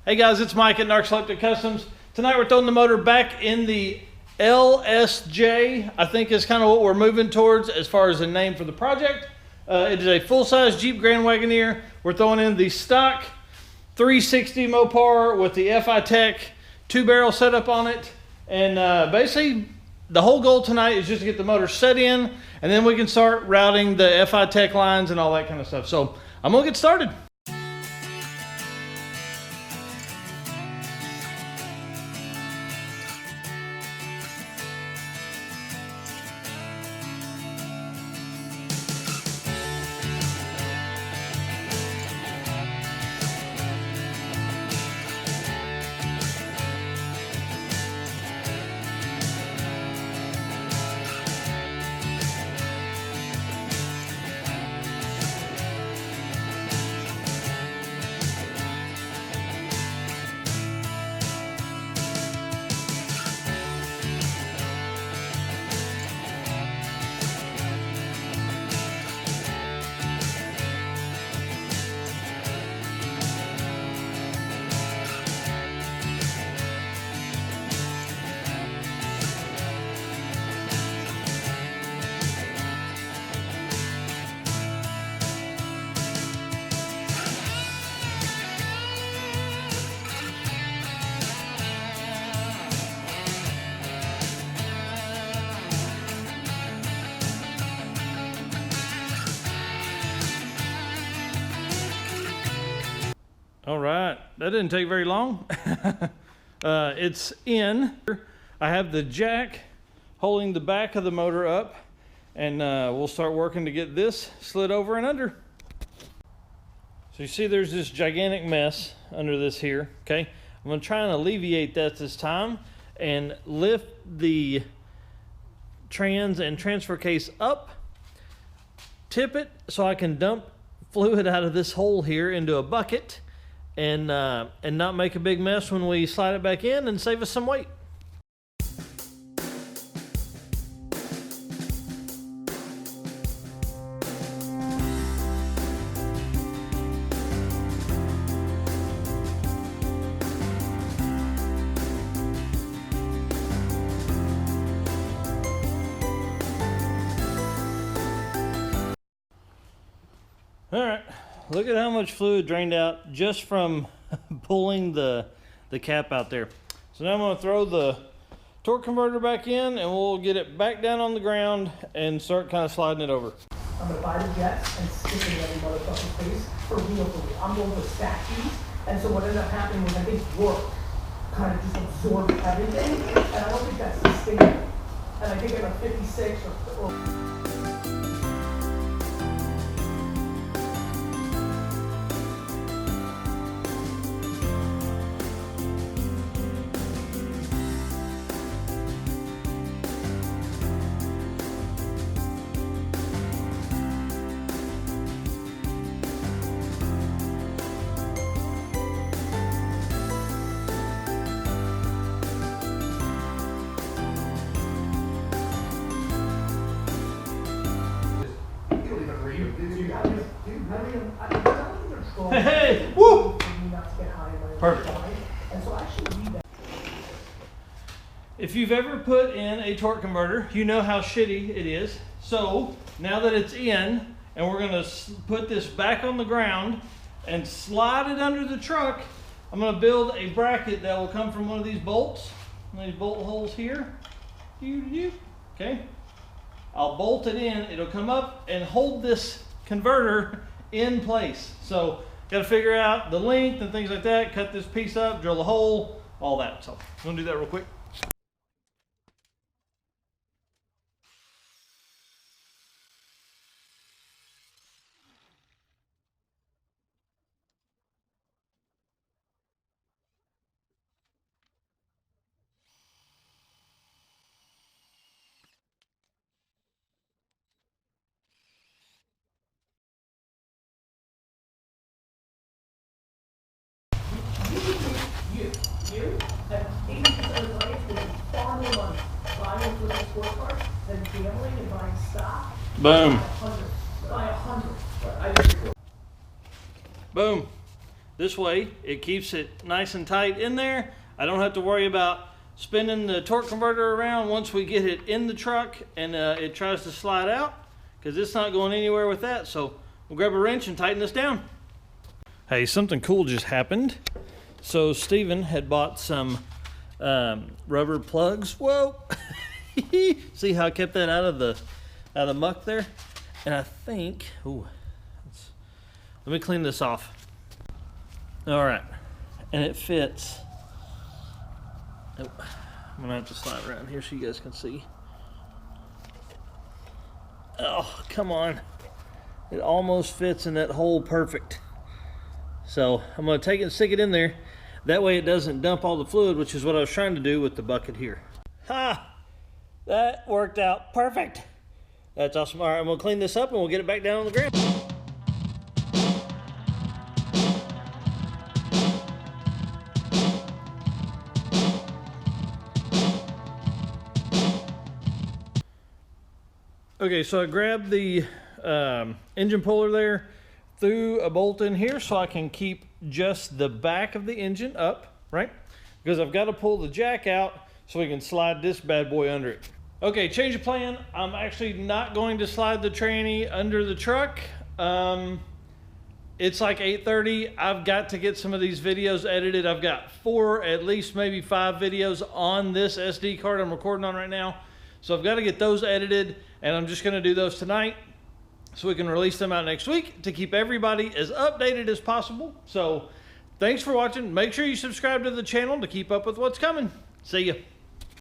Hey guys, it's Mike at Narcoleptic Customs. Tonight we're throwing the motor back in the LSJ, I think is kind of what we're moving towards as far as a name for the project. It is a full-size Jeep Grand Wagoneer. We're throwing in the stock 360 Mopar with the FI Tech 2-barrel setup on it. And basically, the whole goal tonight is just to get the motor set in, and then we can start routing the FI Tech lines and all that kind of stuff. So I'm gonna get started. All right, that didn't take very long. It's in. I have the jack holding the back of the motor up, and we'll start working to get this slid over and under. So you see there's this gigantic mess under this here, okay? I'm gonna try and alleviate that this time and lift the trans and transfer case up, tip it so I can dump fluid out of this hole here into a bucket, and not make a big mess when we slide it back in and save us some weight. All right, look at how much fluid drained out just from pulling the cap out there. So now I'm gonna throw the torque converter back in, and we'll get it back down on the ground and start kind of sliding it over. I'm gonna buy the jets and stick it in every motherfucking place for real. I'm going to stack these, and so what ended up happening was I think work kind of just absorbed everything, and I don't think that's sustainable. And I think at like 56 or Hey, woo! Perfect. If you've ever put in a torque converter, you know how shitty it is. So now that it's in, and we're gonna put this back on the ground and slide it under the truck, I'm gonna build a bracket that will come from one of these bolts, one of these bolt holes here. Okay. I'll bolt it in, it'll come up and hold this converter in place. So got to figure out the length and things like that, cut this piece up, drill a hole, all that. So I'm gonna do that real quick. You have 80% of the life will be far more money buying with a sports car than gambling and buying stock. Boom. Buy 100. I just Boom. This way, it keeps it nice and tight in there. I don't have to worry about spinning the torque converter around once we get it in the truck and it tries to slide out, because it's not going anywhere with that. So we'll grab a wrench and tighten this down. Hey, something cool just happened. So Steven had bought some rubber plugs. Whoa! See how I kept that out of the muck there? And I think, let me clean this off. All right, and it fits. Oh, I'm gonna have to slide around here so you guys can see. Oh, come on. It almost fits in that hole perfect. So I'm gonna take it and stick it in there. That way it doesn't dump all the fluid, which is what I was trying to do with the bucket here. Ha! That worked out perfect. That's awesome. All right, I'm gonna clean this up and we'll get it back down on the ground. Okay, so I grabbed the engine puller there, threw a bolt in here so I can keep just the back of the engine up, right? Because I've got to pull the jack out so we can slide this bad boy under it. Okay, change of plan. I'm actually not going to slide the tranny under the truck. It's like 8:30. I've got to get some of these videos edited. I've got 4, at least maybe 5 videos on this SD card I'm recording on right now. So I've got to get those edited, and I'm just going to do those tonight so we can release them out next week to keep everybody as updated as possible. So thanks for watching. Make sure you subscribe to the channel to keep up with what's coming. See ya.